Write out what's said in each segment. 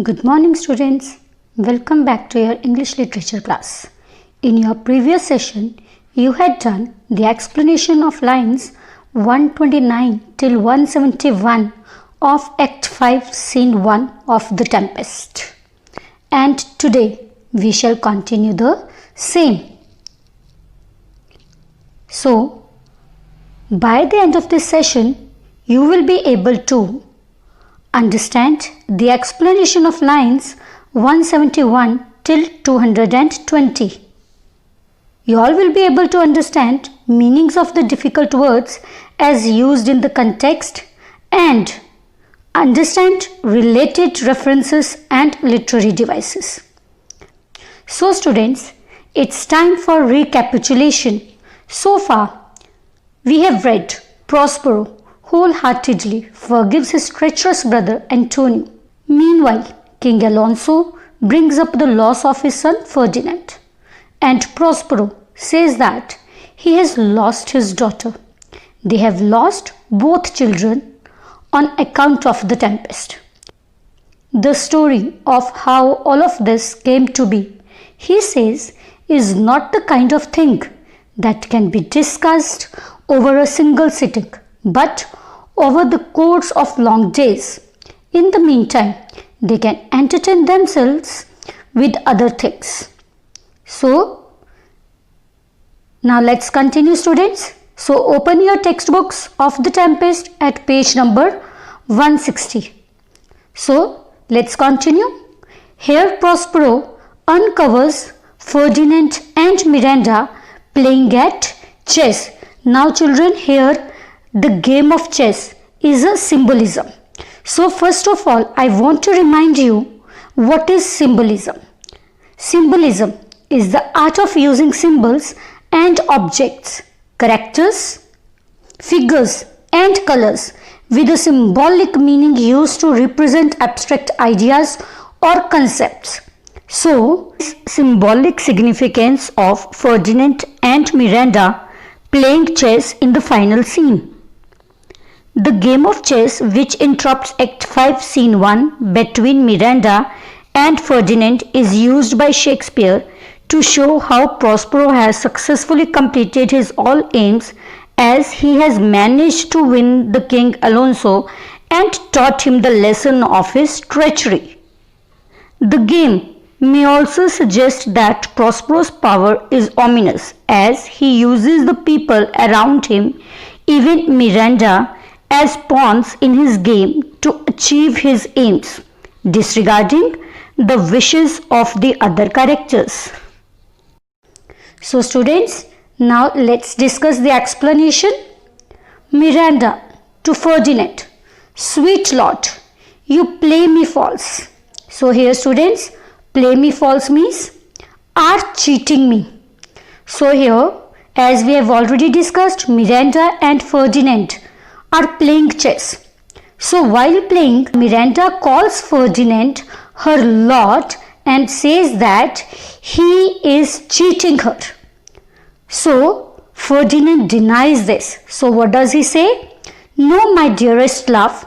Good morning students. Welcome back to your English literature class. In your previous session, you had done the explanation of lines 129 till 171 of Act 5 Scene 1 of The Tempest. And today we shall continue the same. So, by the end of this session, you will be able to understand the explanation of lines 171 till 220. You all will be able to understand meanings of the difficult words as used in the context and understand related references and literary devices. So students, it's time for recapitulation. So far, we have read Prospero wholeheartedly forgives his treacherous brother Antonio. Meanwhile, King Alonso brings up the loss of his son Ferdinand, and Prospero says that he has lost his daughter. They have lost both children on account of the tempest. The story of how all of this came to be, he says, is not the kind of thing that can be discussed over a single sitting, but over the course of long days. In the meantime, they can entertain themselves with other things. So, now let's continue students. So, open your textbooks of The Tempest at page number 160. So, let's continue. Here Prospero uncovers Ferdinand and Miranda playing at chess. Now children, here the game of chess is a symbolism. So first of all, I want to remind you what is symbolism. Symbolism is the art of using symbols and objects, characters, figures and colors with a symbolic meaning used to represent abstract ideas or concepts. So, symbolic significance of Ferdinand and Miranda playing chess in the final scene. The game of chess which interrupts Act 5 Scene 1 between Miranda and Ferdinand is used by Shakespeare to show how Prospero has successfully completed his all aims as he has managed to win the King Alonso and taught him the lesson of his treachery. The game may also suggest that Prospero's power is ominous as he uses the people around him, even Miranda, as pawns in his game to achieve his aims, disregarding the wishes of the other characters. So students, now let's discuss the explanation. Miranda to Ferdinand, sweet lord, you play me false. So here students, play me false means are cheating me. So here, as we have already discussed, Miranda and Ferdinand are playing chess. So while playing, Miranda calls Ferdinand her lord and says that he is cheating her. So Ferdinand denies this. So what does he say? No, my dearest love,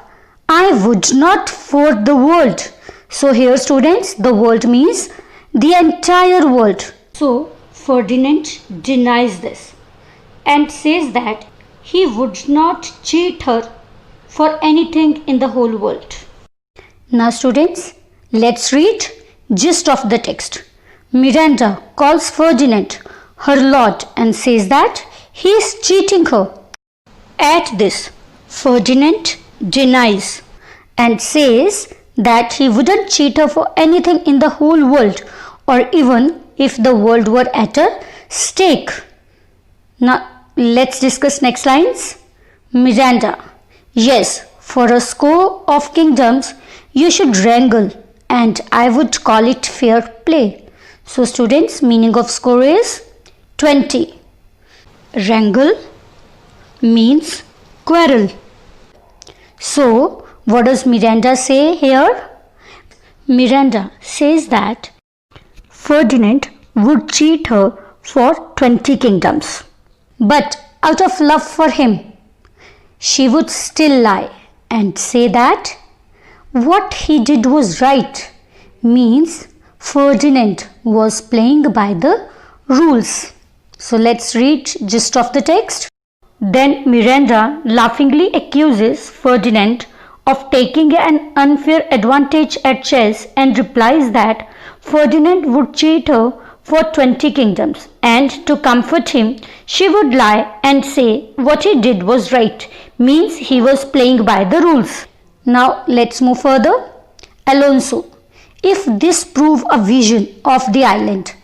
I would not for the world. So here students, the world means the entire world. So Ferdinand denies this and says that he would not cheat her for anything in the whole world. Now students, let's read gist of the text. Miranda calls Ferdinand her lord and says that he is cheating her. At this, Ferdinand denies and says that he wouldn't cheat her for anything in the whole world or even if the world were at a stake. Now let's discuss next lines. Miranda, yes, for a score of kingdoms you should wrangle and I would call it fair play. So students, meaning of score is 20. Wrangle means quarrel. So what does Miranda say here? Miranda says that Ferdinand would cheat her for 20 kingdoms. But out of love for him, she would still lie and say that what he did was right means Ferdinand was playing by the rules. So let's read gist of the text. Then Miranda laughingly accuses Ferdinand of taking an unfair advantage at chess and replies that Ferdinand would cheat her for 20 kingdoms, and to comfort him she would lie and say what he did was right, means he was playing by the rules. Now let's move further. Alonso, if this prove a vision of the island,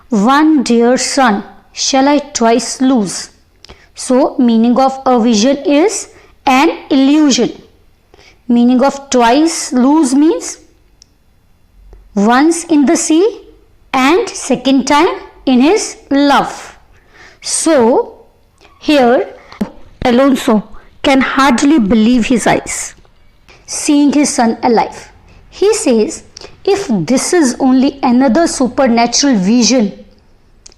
one dear son shall I twice lose. So meaning of a vision is an illusion. Meaning of twice lose means once in the sea and second time in his love. So here Alonso can hardly believe his eyes, seeing his son alive. He says, if this is only another supernatural vision,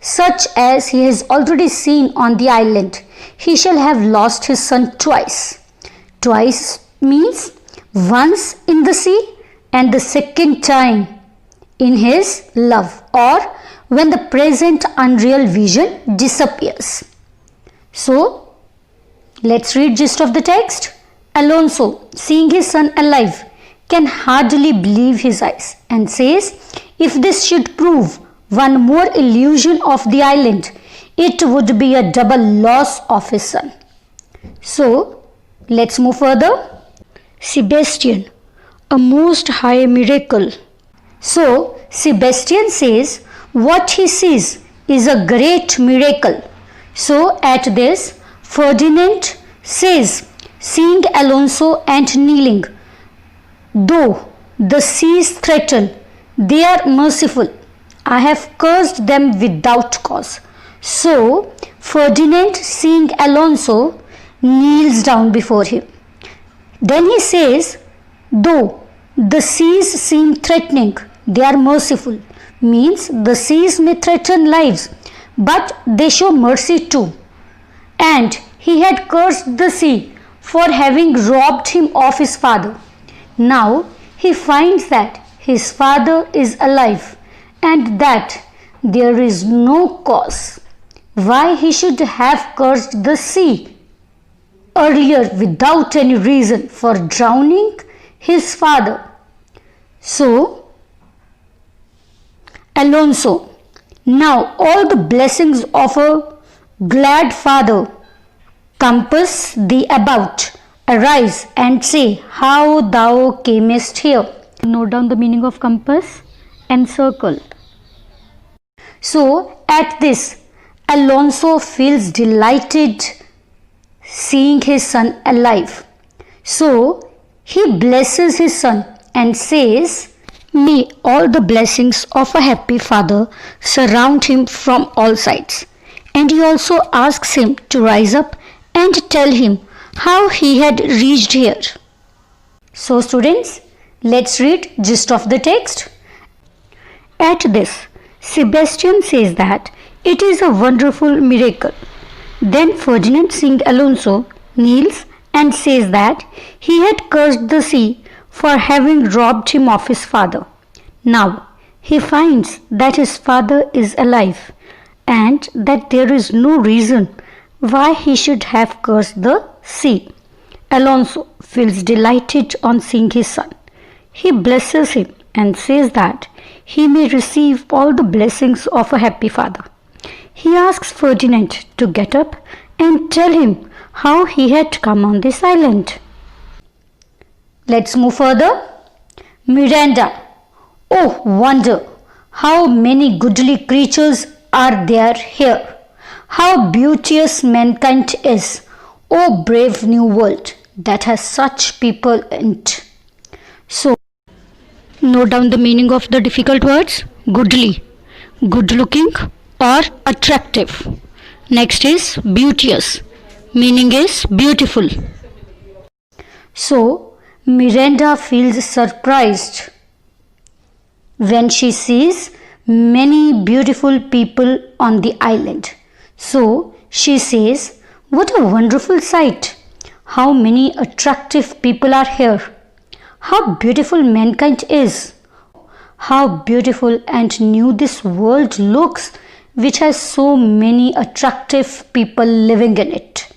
such as he has already seen on the island, he shall have lost his son twice. Twice means once in the sea and the second time in his love, or when the present unreal vision disappears. So let's read gist of the text. Alonso, seeing his son alive, can hardly believe his eyes and says, if this should prove one more illusion of the island, it would be a double loss of his son. So let's move further. Sebastian, a most high miracle. So Sebastian says what he sees is a great miracle. So at this, Ferdinand says, seeing Alonso and kneeling, though the seas threaten, they are merciful. I have cursed them without cause. So Ferdinand, seeing Alonso, kneels down before him. Then he says, though the seas seem threatening, they are merciful. Means the seas may threaten lives, but they show mercy too. And he had cursed the sea for having robbed him of his father. Now he finds that his father is alive and that there is no cause why he should have cursed the sea earlier without any reason for drowning his father. So Alonso, now all the blessings of a glad father compass thee about. Arise and say how thou camest here. Note down the meaning of compass and circle. So at this, Alonso feels delighted seeing his son alive. So he blesses his son and says, may all the blessings of a happy father surround him from all sides. And he also asks him to rise up and tell him how he had reached here. So students, let's read gist of the text. At this, Sebastian says that it is a wonderful miracle. Then Ferdinand, seeing Alonso, kneels and says that he had cursed the sea for having robbed him of his father. Now he finds that his father is alive and that there is no reason why he should have cursed the sea. Alonso feels delighted on seeing his son. He blesses him and says that he may receive all the blessings of a happy father. He asks Ferdinand to get up and tell him how he had come on this island. Let's move further. Miranda, oh wonder, how many goodly creatures are there here. How beauteous mankind is. O brave new world that has such people in it. So, note down the meaning of the difficult words. Goodly, good looking or attractive. Next is beauteous, meaning is beautiful. So, Miranda feels surprised when she sees many beautiful people on the island. So she says, what a wonderful sight! How many attractive people are here! How beautiful mankind is! how beautiful and new this world looks, which has so many attractive people living in it.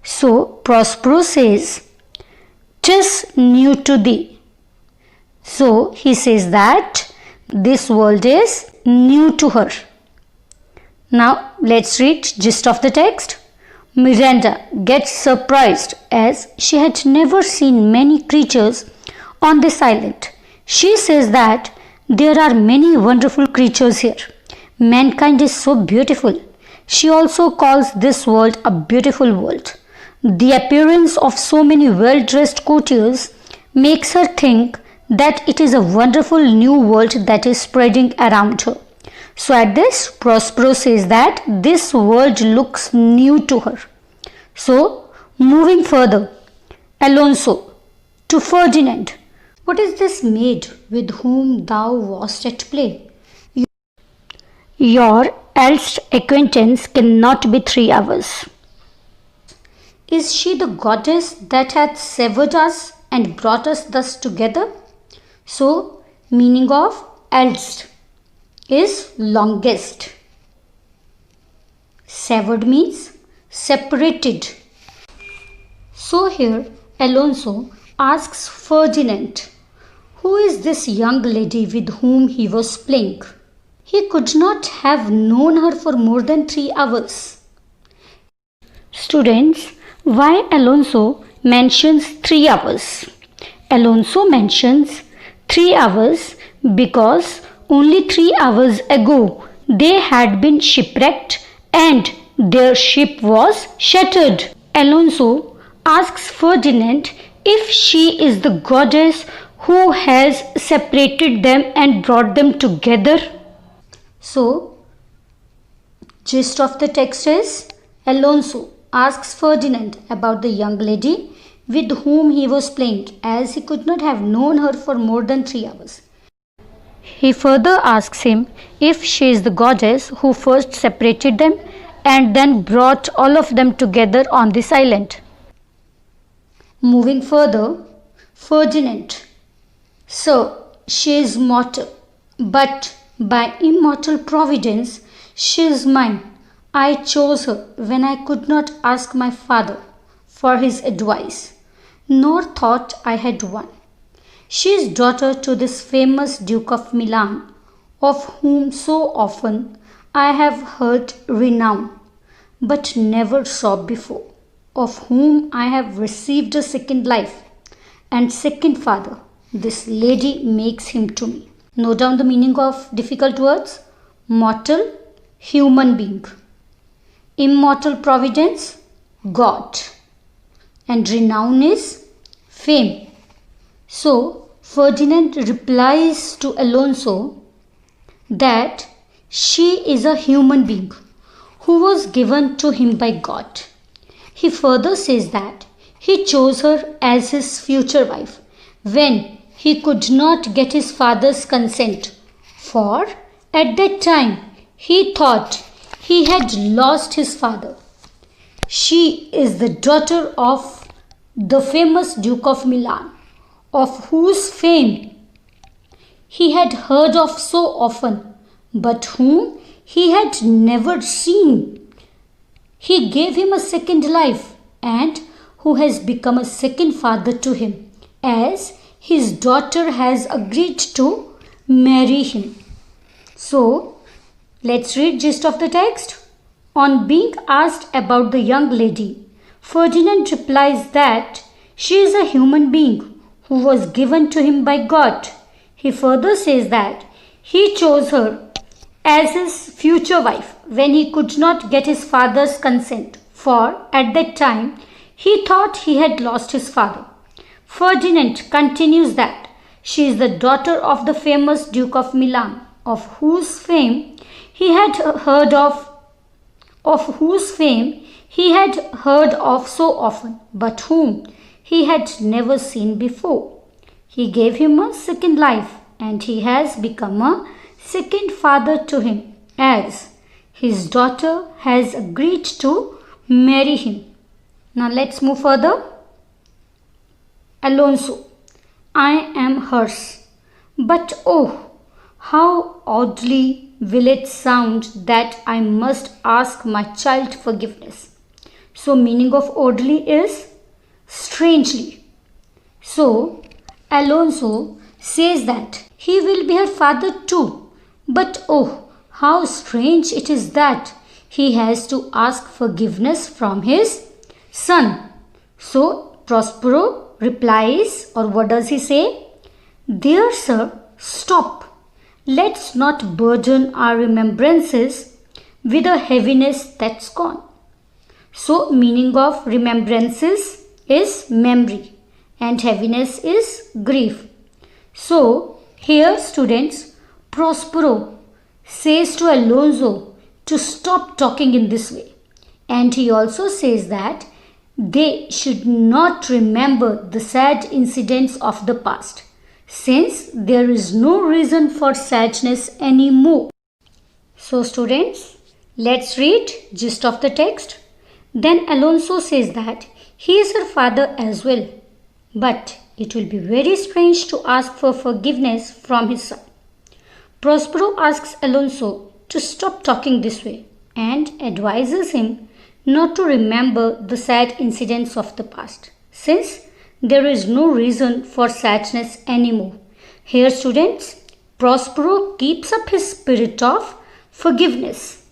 So Prospero says, "'Tis new to thee." So he says that this world is new to her. Now let's read gist of the text. Miranda gets surprised as she had never seen many creatures on this island. She says that there are many wonderful creatures here. Mankind is so beautiful. She also calls this world a beautiful world. The appearance of so many well-dressed courtiers makes her think that it is a wonderful new world that is spreading around her. So at this, Prospero says that this world looks new to her. So moving further, Alonso to Ferdinand. What is this maid with whom thou wast at play? Your else acquaintance cannot be 3 hours. Is she the goddess that hath severed us and brought us thus together? So, meaning of else is longest. Severed means separated. So here Alonso asks Ferdinand, who is this young lady with whom he was playing? He could not have known her for more than 3 hours. Students, why Alonso mentions 3 hours? Alonso mentions 3 hours because only 3 hours ago they had been shipwrecked and their ship was shattered. Alonso asks Ferdinand if she is the goddess who has separated them and brought them together. So, gist of the text is Alonso asks Ferdinand about the young lady with whom he was playing, as he could not have known her for more than 3 hours. He further asks him if she is the goddess who first separated them and then brought all of them together on this island. Moving further, Ferdinand. Sir, she is mortal, but by immortal providence she is mine. I chose her when I could not ask my father for his advice, nor thought I had one. She is daughter to this famous Duke of Milan, of whom so often I have heard renown, but never saw before, of whom I have received a second life and second father. This lady makes him to me. Note down the meaning of difficult words. Mortal, human being. Immortal providence, God. And renown is fame. So, Ferdinand replies to Alonso that she is a human being who was given to him by God. He further says that he chose her as his future wife when he could not get his father's consent, for at that time he thought he had lost his father. She is the daughter of the famous Duke of Milan, of whose fame he had heard of so often, but whom he had never seen. He gave him a second life and who has become a second father to him, as his daughter has agreed to marry him. So, let's read gist of the text. On being asked about the young lady, Ferdinand replies that she is a human being who was given to him by God. He further says that he chose her as his future wife when he could not get his father's consent, for at that time he thought he had lost his father. Ferdinand continues that she is the daughter of the famous Duke of Milan, of whose fame he had heard of so often, but whom he had never seen before. He gave him a second life, and he has become a second father to him, as his daughter has agreed to marry him. Now let's move further. Alonso, I am hers, but oh, How oddly will it sound that I must ask my child forgiveness. So meaning of oddly is strangely. So Alonso says that he will be her father too. But oh, how strange it is that he has to ask forgiveness from his son. So Prospero replies, or what does he say? Dear sir, stop. Let's not burden our remembrances with a heaviness that's gone. So, meaning of remembrances is memory and heaviness is grief. So, here students, Prospero says to Alonso to stop talking in this way. And he also says that they should not remember the sad incidents of the past, since there is no reason for sadness anymore. So students, let's read gist of the text. Then Alonso says that he is her father as well, but it will be very strange to ask for forgiveness from his son. Prospero asks Alonso to stop talking this way and advises him not to remember the sad incidents of the past, since there is no reason for sadness anymore. Here students, Prospero keeps up his spirit of forgiveness.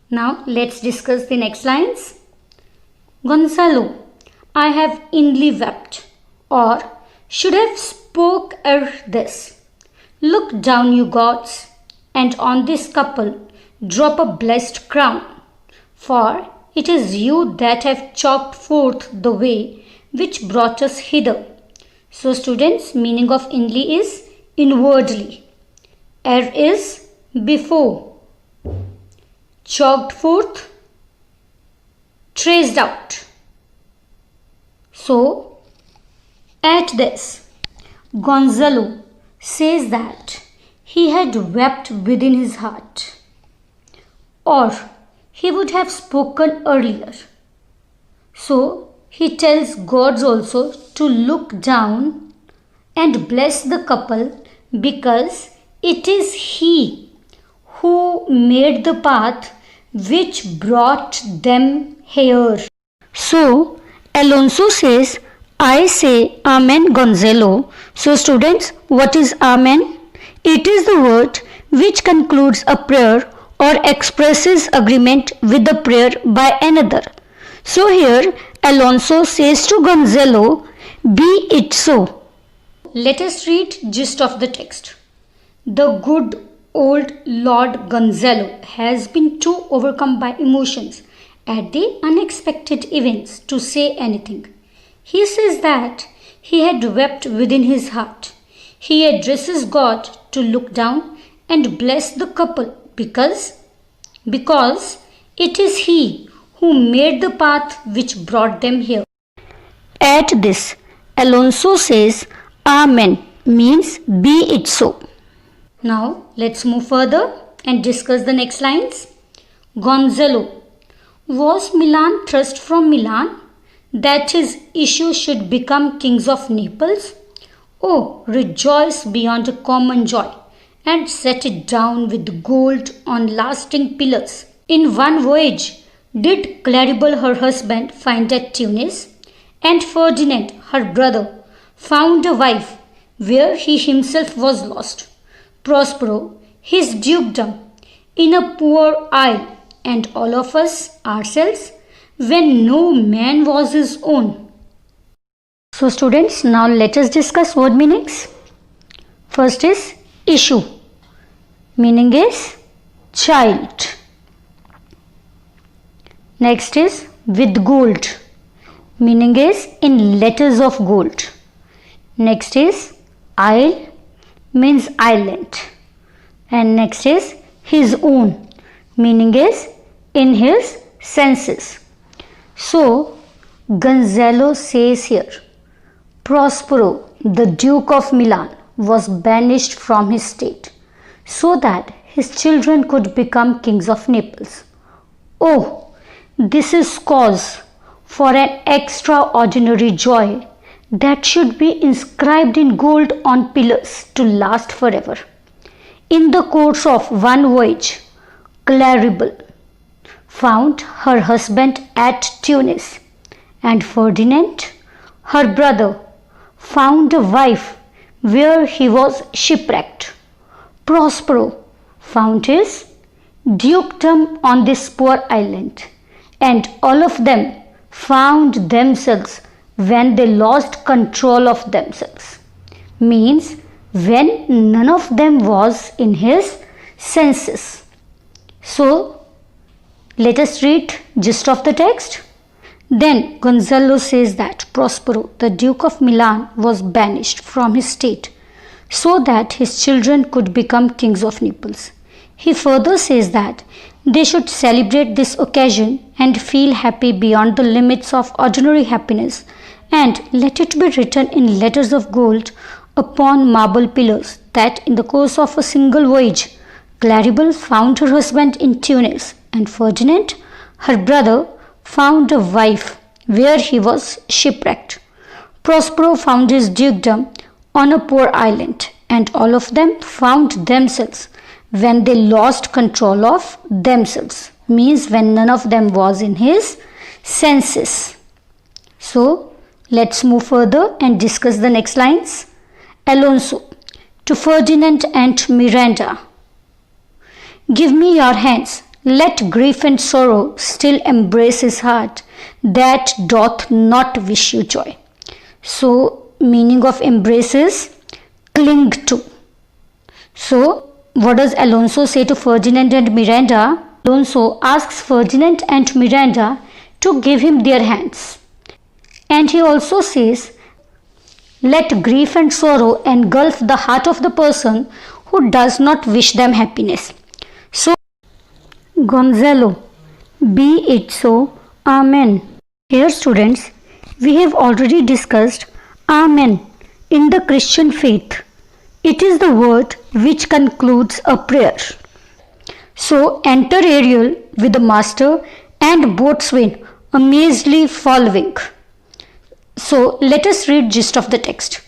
Now let's discuss the next lines. Gonzalo, I have inly wept, or should have spoke ere this. Look down, you gods, and on this couple drop a blessed crown, for it is you that have chalked forth the way which brought us hither. So students, meaning of inly is inwardly. Ere is before. Chalked forth, traced out. So, at this, Gonzalo says that he had wept within his heart, or he would have spoken earlier. So, he tells gods also to look down and bless the couple because it is he who made the path which brought them here. So, Alonso says, I say Amen, Gonzalo. So, students, what is Amen? It is the word which concludes a prayer or expresses agreement with the prayer by another. So, here Alonso says to Gonzalo, be it so. Let us read gist of the text. The good old Lord Gonzalo has been too overcome by emotions at the unexpected events to say anything. He says that he had wept within his heart. He addresses God to look down and bless the couple because it is he who made the path which brought them here. At this, Alonso says, Amen, means be it so. Now, let's move further and discuss the next lines. Gonzalo, was Milan thrust from Milan that his issue should become kings of Naples? Oh, rejoice beyond a common joy and set it down with gold on lasting pillars. In one voyage did Claribel her husband find at Tunis, and Ferdinand her brother found a wife where he himself was lost. Prospero his dukedom in a poor isle, and all of us ourselves when no man was his own. So students, now let us discuss word meanings. First is issue. Meaning is child. Next is with gold. Meaning is in letters of gold. Next is isle, means island. And next is his own, meaning is in his senses. So Gonzalo says here, Prospero, the Duke of Milan, was banished from his state so that his children could become kings of Naples. Oh, this is cause for an extraordinary joy that should be inscribed in gold on pillars to last forever. In the course of one voyage, Claribel found her husband at Tunis, and Ferdinand, her brother, found a wife where he was shipwrecked. Prospero found his dukedom on this poor island, and all of them found themselves when they lost control of themselves. Means when none of them was in his senses. So let us read gist of the text. Then Gonzalo says that Prospero, the Duke of Milan, was banished from his state so that his children could become kings of Naples. He further says that they should celebrate this occasion and feel happy beyond the limits of ordinary happiness, and let it be written in letters of gold upon marble pillars that in the course of a single voyage, Claribel found her husband in Tunis, and Ferdinand, her brother, found a wife where he was shipwrecked. Prospero found his dukedom on a poor island, and all of them found themselves when they lost control of themselves. Means when none of them was in his senses. So let's move further and discuss the next lines. Alonso to Ferdinand and Miranda. Give me your hands. Let grief and sorrow still embrace his heart that doth not wish you joy. So meaning of embrace is cling to. So what does Alonso say to Ferdinand and Miranda? Alonso asks Ferdinand and Miranda to give him their hands. And he also says, let grief and sorrow engulf the heart of the person who does not wish them happiness. So, Gonzalo, be it so, Amen. Here students, we have already discussed Amen in the Christian faith. It is the word which concludes a prayer. So enter Ariel with the master and boatswain amazedly following. So let us read gist of the text.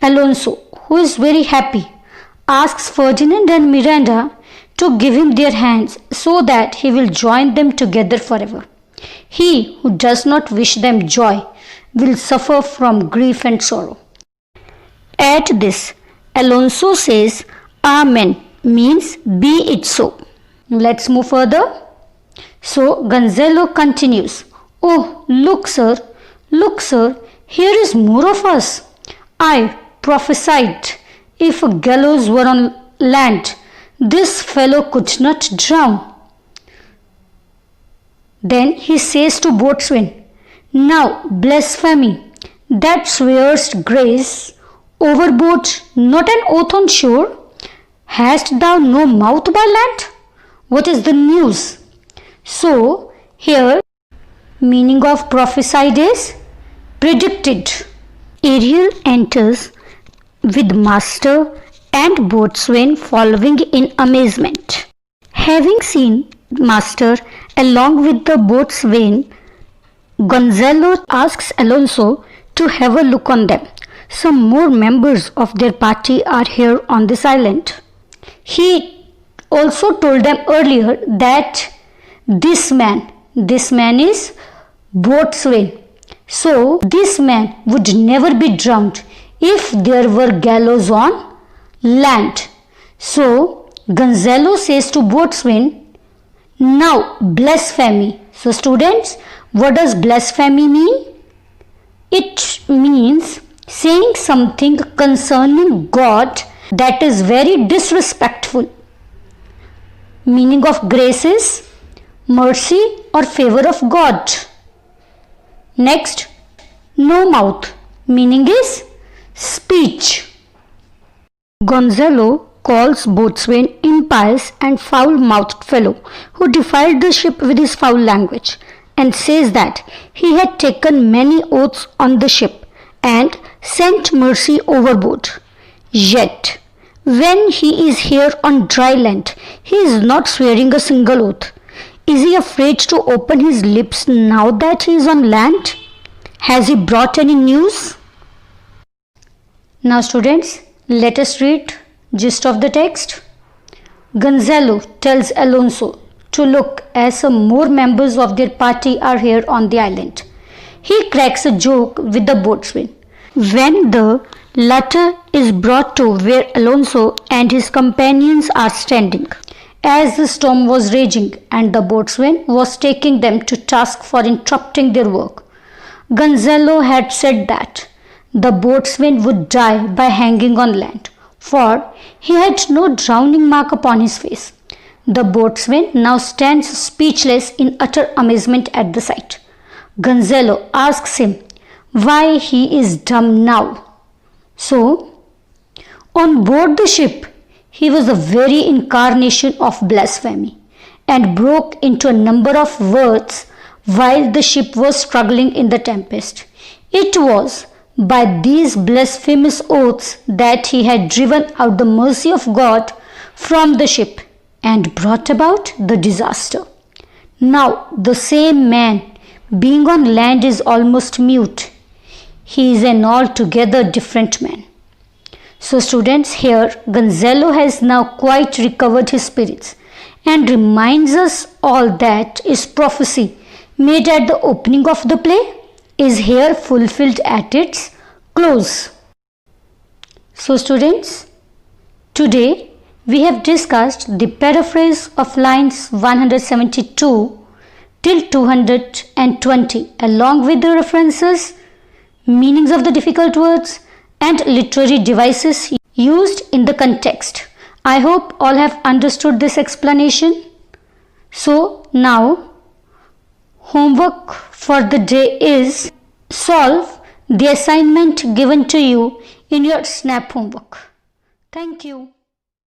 Alonso, who is very happy, asks Ferdinand and Miranda to give him their hands so that he will join them together forever. He who does not wish them joy will suffer from grief and sorrow. At this, Alonso says, Amen, means be it so. Let's move further. So Gonzalo continues, oh, look sir, here is more of us. I prophesied if a gallows were on land, this fellow could not drown. Then he says to boatswain, now blasphemy, that swears grace, overboard, not an oath on shore. Hast thou no mouth by land? What is the news? So here meaning of prophesied is predicted. Ariel enters with master and boatswain following in amazement. Having seen master along with the boatswain, Gonzalo asks Alonso to have a look on them. Some more members of their party are here on this island. He also told them earlier that this man is boatswain. So this man would never be drowned if there were gallows on land. So Gonzalo says to boatswain, now blasphemy. So students, what does blasphemy mean? It means saying something concerning God that is very disrespectful. Meaning of grace is mercy or favor of God. Next, no mouth, meaning is speech. Gonzalo calls boatswain impious and foul-mouthed fellow who defiled the ship with his foul language, and says that he had taken many oaths on the ship and sent mercy overboard. Yet, when he is here on dry land, he is not swearing a single oath. Is he afraid to open his lips now that he is on land? Has he brought any news? Now students, let us read gist of the text. Gonzalo tells Alonso to look as some more members of their party are here on the island. He cracks a joke with the boatswain. When the latter is brought to where Alonso and his companions are standing, as the storm was raging and the boatswain was taking them to task for interrupting their work, Gonzalo had said that the boatswain would die by hanging on land, for he had no drowning mark upon his face. The boatswain now stands speechless in utter amazement at the sight. Gonzalo asks him why he is dumb now. So, on board the ship, he was the very incarnation of blasphemy and broke into a number of words while the ship was struggling in the tempest. It was by these blasphemous oaths that he had driven out the mercy of God from the ship and brought about the disaster. Now, the same man, being on land, is almost mute. He is an altogether different man. So students, here Gonzalo has now quite recovered his spirits and reminds us all that his prophecy made at the opening of the play is here fulfilled at its close. So students, today we have discussed the paraphrase of lines 172 till 220 along with the references, meanings of the difficult words and literary devices used in the context. I hope all have understood this explanation. So now homework for the day is solve the assignment given to you in your SNAP homework. Thank you.